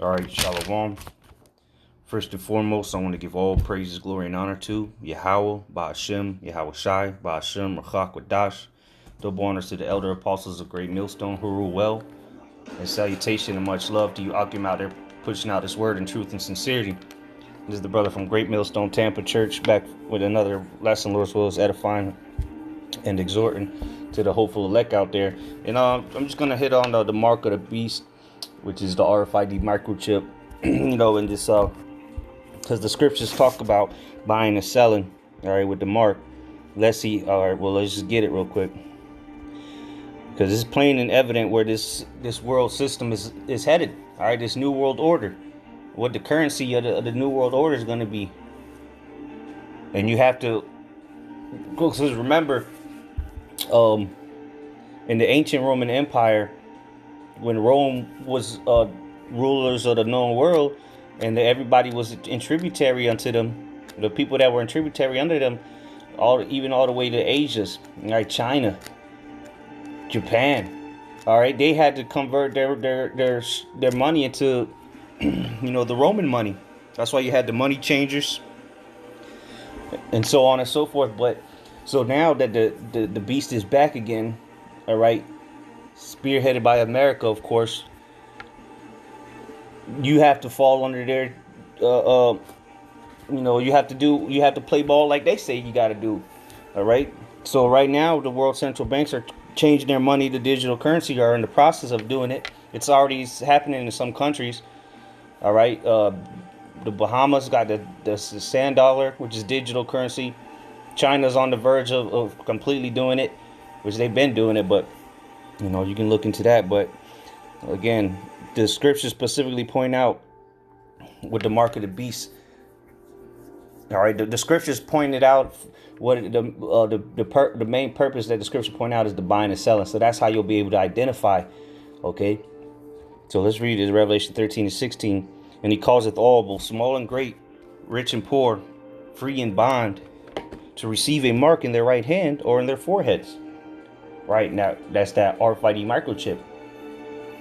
All right, Shalom. First and foremost, I want to give all praises, glory, and honor to Yahweh, Ba'ashem, Yahweh Shai, Ba'ashem, Rachak, Wadash. Double honors to the elder apostles of Great Millstone who rule well. And salutation and much love to you, Akim, out there pushing out this word in truth and sincerity. This is the brother from Great Millstone Tampa Church back with another lesson. Lord's will is edifying and exhorting to the hopeful elect out there. And I'm just going to hit on the mark of the beast, which is the RFID microchip, in this because the scriptures talk about buying and selling, all right, with the mark. Let's see. All right, well, let's just get it real quick, because it's plain and evident where this world system is headed. All right, this new world order, what the currency of the new world order is going to be. And you have to, because remember, in the ancient Roman Empire, when Rome was rulers of the known world, and everybody was in tributary unto them, the people that were in tributary under them, even all the way to Asia, like China, Japan. All right, they had to convert their money into, the Roman money. That's why you had the money changers, and so on and so forth. But so now that the beast is back again, all right, spearheaded by America, of course, you have to fall under their, you have to play ball like they say you got to do. All right. So right now, the world central banks are changing their money to digital currency, are in the process of doing it. It's already happening in some countries. All right. The Bahamas got the sand dollar, which is digital currency. China's on the verge of completely doing it, which they've been doing it, but you can look into that. But again, the scriptures specifically point out with the mark of the beast. All right, the scriptures pointed out what the main purpose that the scripture point out is the buying and selling. So that's how you'll be able to identify. Okay, so let's read it. Revelation 13:16, and he causeth all, both small and great, rich and poor, free and bond, to receive a mark in their right hand or in their foreheads. Right now, that's that RFID microchip,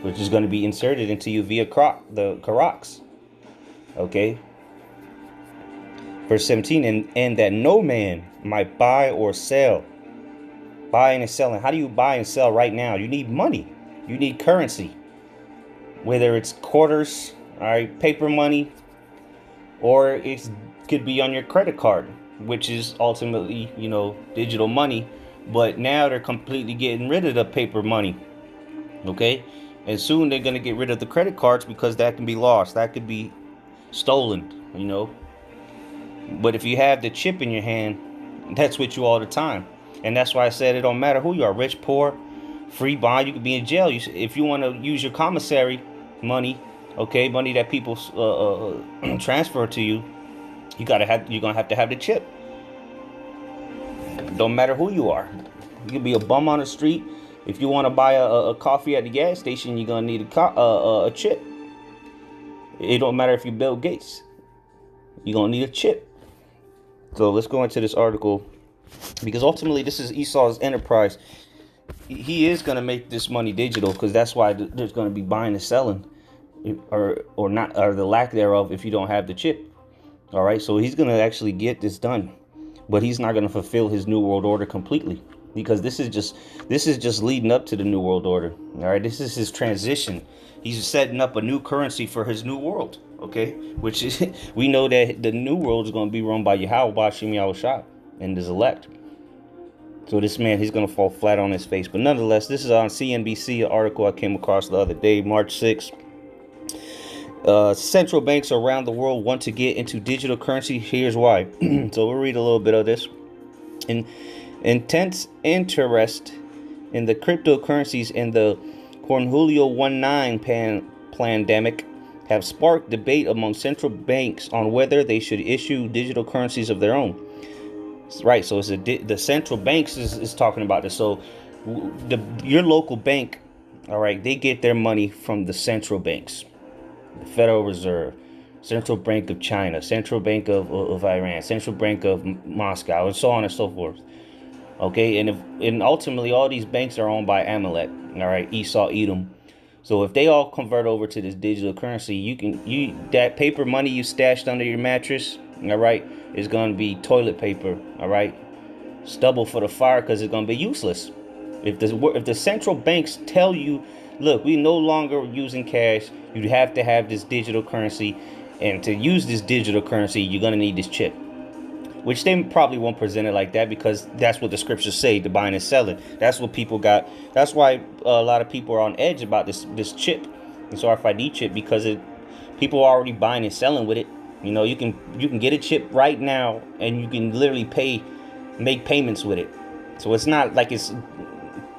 which is going to be inserted into you via the Karax. Okay. Verse 17, and that no man might buy or sell. Buying and selling. How do you buy and sell right now? You need money. You need currency. Whether it's quarters, all right, paper money, or it could be on your credit card, which is ultimately, digital money. But now they're completely getting rid of the paper money. Okay. And soon they're going to get rid of the credit cards, because that can be lost. That could be stolen, But if you have the chip in your hand, that's with you all the time. And that's why I said it don't matter who you are, rich, poor, free, bond. You could be in jail. If you want to use your commissary money, okay, money that people transfer to you, you're going to have to have the chip. Don't matter who you are. You can be a bum on the street. If you want to buy a coffee at the gas station, you're going to need a chip. It don't matter if you're Bill Gates. You're going to need a chip. So let's go into this article, because ultimately this is Esau's enterprise. He is going to make this money digital, because that's why there's going to be buying and selling, or not, or the lack thereof, if you don't have the chip. All right. So he's going to actually get this done, but he's not going to fulfill his new world order completely, because this is just leading up to the new world order. All right, this is his transition. He's setting up a new currency for his new world. Okay, which is, we know that the new world is going to be run by Yahweh, Ba'ashem, Yahweh Shai, and his elect. So this man, he's going to fall flat on his face. But nonetheless, this is on CNBC, an article I came across the other day, March 6th. Central banks around the world want to get into digital currency. Here's why. So we'll read a little bit of this. Intense interest in the cryptocurrencies and the Cornholio 19 pandemic have sparked debate among central banks on whether they should issue digital currencies of their own. Right, so it's the central banks is talking about this. So your local bank, all right, they get their money from the central banks, the Federal Reserve, Central Bank of China, Central Bank of Iran, Central Bank of Moscow, and so on and so forth. Okay, and ultimately all these banks are owned by Amalek, all right, Esau, Edom, So if they all convert over to this digital currency, that paper money you stashed under your mattress, all right, is gonna be toilet paper, all right, stubble for the fire, because it's gonna be useless. If the central banks tell you, look, we no longer using cash, you have to have this digital currency, and to use this digital currency, you're gonna need this chip. Which they probably won't present it like that, because that's what the scriptures say, the buying and selling. That's what people got. That's why a lot of people are on edge about this chip, this RFID chip, because people are already buying and selling with it. You know, you can get a chip right now, and you can literally make payments with it. So it's not like it's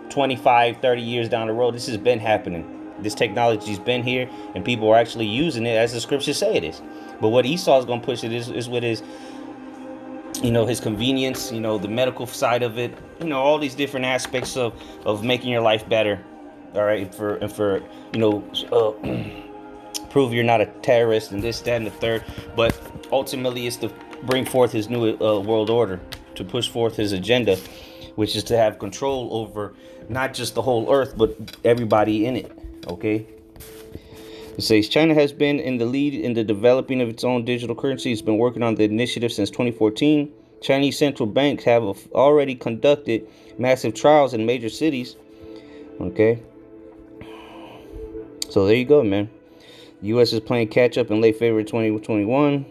25, 30 years down the road. This has been happening. This technology's been here, and people are actually using it as the scriptures say it is. But what Esau's gonna push it is with his, his convenience, the medical side of it, all these different aspects of making your life better. All right. For prove you're not a terrorist and this, that, and the third. But ultimately it's to bring forth his new world order, to push forth his agenda, which is to have control over not just the whole earth, but everybody in it. Okay. It says China has been in the lead in the developing of its own digital currency. It's been working on the initiative since 2014. Chinese central banks have already conducted massive trials in major cities. Okay. So there you go, man. The U.S. is playing catch up in late February 2021.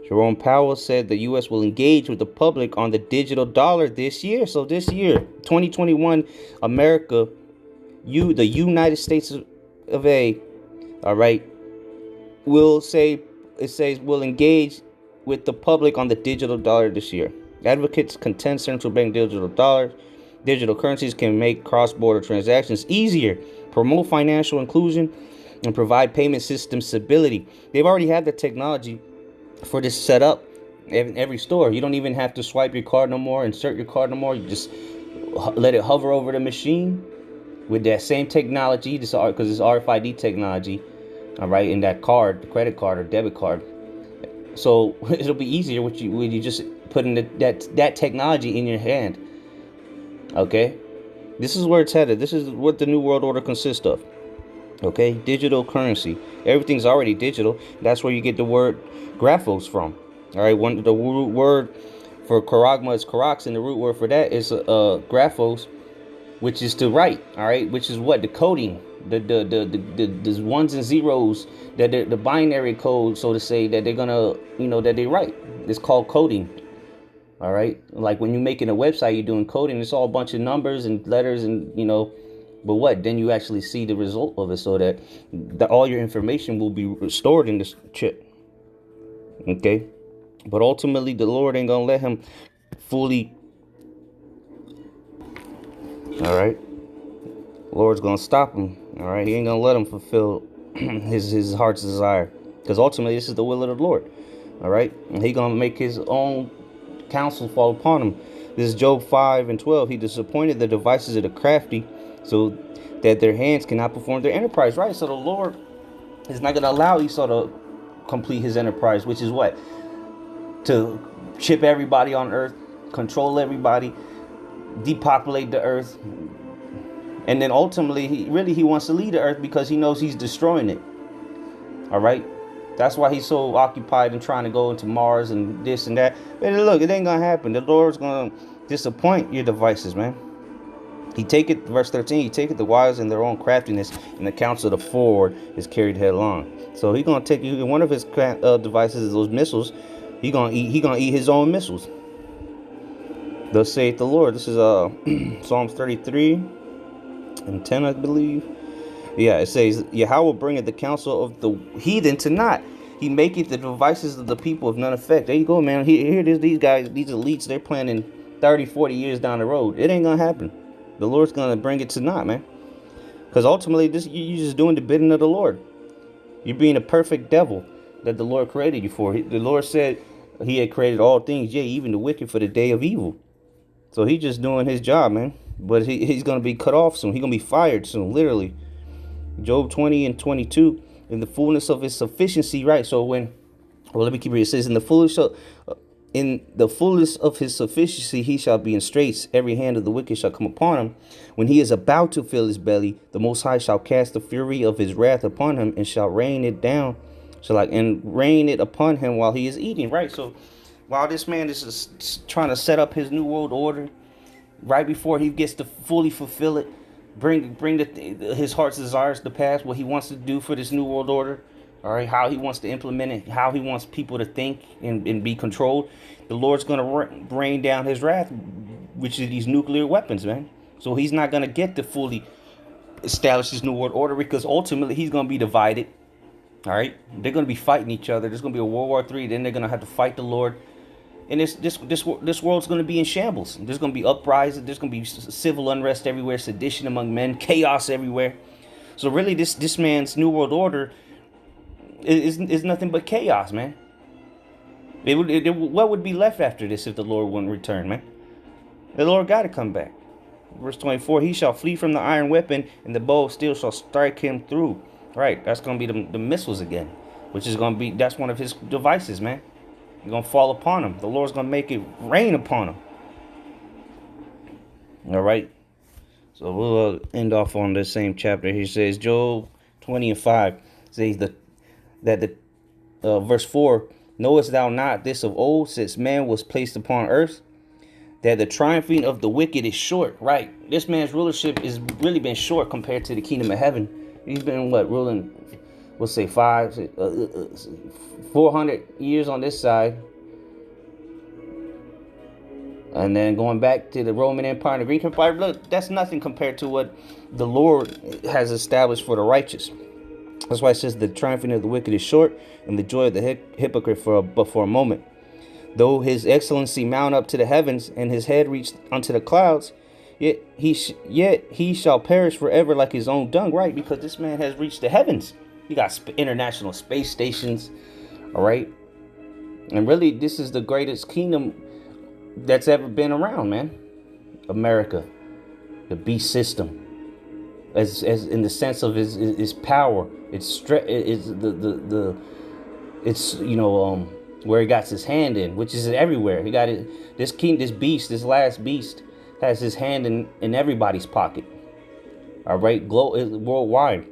Jerome Powell said the U.S. will engage with the public on the digital dollar this year. So this year, 2021, America, the United States of A, all right, will engage with the public on the digital dollar this year. Advocates contend central bank digital currencies can make cross-border transactions easier, promote financial inclusion, and provide payment system stability. They've already had the technology for this set up in every store. You don't even have to swipe your card no more, insert your card no more. You just let it hover over the machine with that same technology, because it's RFID technology, all right, in that card, the credit card or debit card. So it'll be easier when you just put in that technology in your hand. Okay, this is where it's headed. This is what the new world order consists of. Okay, digital currency. Everything's already digital. That's where you get the word graphos from. All right, the root word for charagma is charax, and the root word for that is graphos, which is to write. All right, which is what the coding, the ones and zeros, that the binary code, so to say, that they're gonna that they write. It's called coding. All right, like when you're making a website, you're doing coding. It's all a bunch of numbers and letters, and but what? Then you actually see the result of it, so that all your information will be stored in this chip. Okay, but ultimately the Lord ain't gonna let him fully. All right, Lord's gonna stop him. All right, he ain't gonna let him fulfill his heart's desire, because ultimately this is the will of the Lord. All right, and he gonna make his own counsel fall upon him. This is Job 5:12. He disappointed the devices of the crafty, so that their hands cannot perform their enterprise. Right, so the Lord is not gonna allow Esau to complete his enterprise, which is what? To chip everybody on earth, control everybody, depopulate the earth, and then ultimately he wants to lead the earth, because he knows he's destroying it. All right, that's why he's so occupied in trying to go into Mars and this and that. But look, it ain't gonna happen. The Lord's gonna disappoint your devices, man. He taketh, verse 13, he taketh the wise in their own craftiness, and the counsel of the forward is carried headlong. So he's gonna take you. One of his devices is those missiles. He gonna eat his own missiles. Thus saith the Lord. This is Psalms 33:10, I believe. Yeah, it says, Yahweh bringeth the counsel of the heathen to naught. He maketh the devices of the people of none effect. There you go, man. Here it is. These guys, these elites, they're planning 30, 40 years down the road. It ain't gonna happen. The Lord's gonna bring it to naught, man. Because ultimately, you're just doing the bidding of the Lord. You're being a perfect devil that the Lord created you for. The Lord said he had created all things, yea, even the wicked, for the day of evil. So he's just doing his job, man. But he's gonna be cut off soon. He's gonna be fired soon, literally. Job 20:22, in the fullness of his sufficiency, right? So let me keep reading. It says, in the In the fullness of his sufficiency, he shall be in straits. Every hand of the wicked shall come upon him. When he is about to fill his belly, the Most High shall cast the fury of his wrath upon him, and shall rain it down, and rain it upon him while he is eating. Right. So while this man is trying to set up his new world order, right before he gets to fully fulfill it, bring his heart's desires to pass, what he wants to do for this new world order. All right, how he wants to implement it, how he wants people to think and be controlled. The Lord's going to rain down his wrath, which is these nuclear weapons, man. So he's not going to get to fully establish his new world order, because ultimately he's going to be divided. All right, they're going to be fighting each other. There's going to be a World War III. Then they're going to have to fight the Lord. And this world's going to be in shambles. There's going to be uprising. There's going to be civil unrest everywhere, sedition among men, chaos everywhere. So really, this man's new world order is nothing but chaos, man. What would be left after this if the Lord wouldn't return, man? The Lord got to come back. Verse 24, he shall flee from the iron weapon, and the bow of steel shall strike him through. Right, that's going to be the missiles again, which is going to be, that's one of his devices, man. It's going to fall upon him. The Lord's going to make it rain upon him. All right. So we'll end off on this same chapter. He says, Job 20:5 says verse 4, knowest thou not this of old, since man was placed upon earth, that the triumphing of the wicked is short? Right. This man's rulership has really been short compared to the kingdom of heaven. He's been ruling, we'll say 400 years on this side. And then going back to the Roman Empire and the Greek Empire, look, that's nothing compared to what the Lord has established for the righteous. That's why it says the triumphing of the wicked is short, and the joy of the hypocrite but for a moment. Though his excellency mount up to the heavens, and his head reach unto the clouds, yet he shall perish forever like his own dung. Right, because this man has reached the heavens. You got international space stations, all right? And really, this is the greatest kingdom that's ever been around, man. America, the beast system, as in the sense of his power, it's where he got his hand in, which is everywhere. He got it. This last beast has his hand in everybody's pocket. All right, worldwide.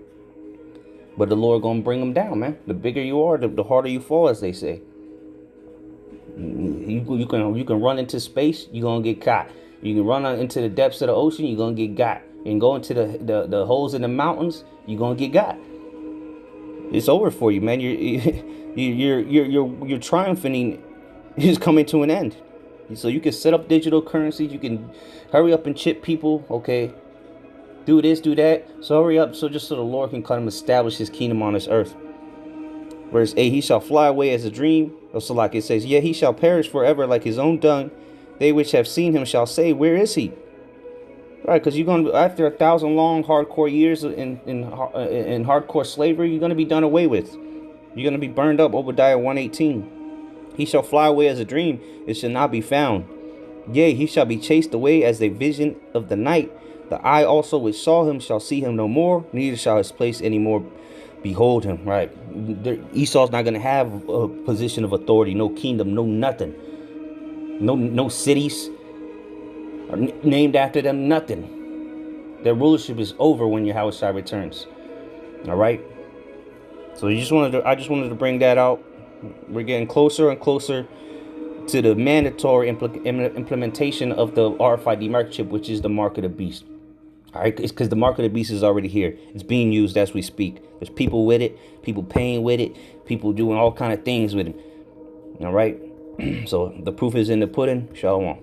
But the Lord gonna bring them down, man. The bigger you are, the harder you fall, as they say. You can run into space, you're gonna get caught. You can run into the depths of the ocean, you're gonna get got. You can go into the holes in the mountains, you're gonna get got. It's over for you, man. Your triumphing is coming to an end. So you can set up digital currencies. You can hurry up and chip people. Okay, do this, do that. So hurry up, so the Lord can come establish his kingdom on this earth. Verse 8, he shall fly away as a dream. So like it says, yet he shall perish forever like his own dung. They which have seen him shall say, where is he? Right, because you're going to, after 1,000 long hardcore years in hardcore slavery, you're going to be done away with. You're going to be burned up. Obadiah 1:18. He shall fly away as a dream, it shall not be found. Yea, he shall be chased away as a vision of the night. The eye also which saw him shall see him no more, neither shall his place any more behold him. Right, Esau's not going to have a position of authority, no kingdom, no nothing, no cities are named after them, nothing. Their rulership is over when Yahushua returns. All right. So I just wanted to bring that out. We're getting closer and closer to the mandatory implementation of the RFID microchip, which is the mark of the beast. All right, it's because the mark of the beast is already here. It's being used as we speak. There's people with it, people paying with it, people doing all kind of things with it. All right. So the proof is in the pudding. Shalom.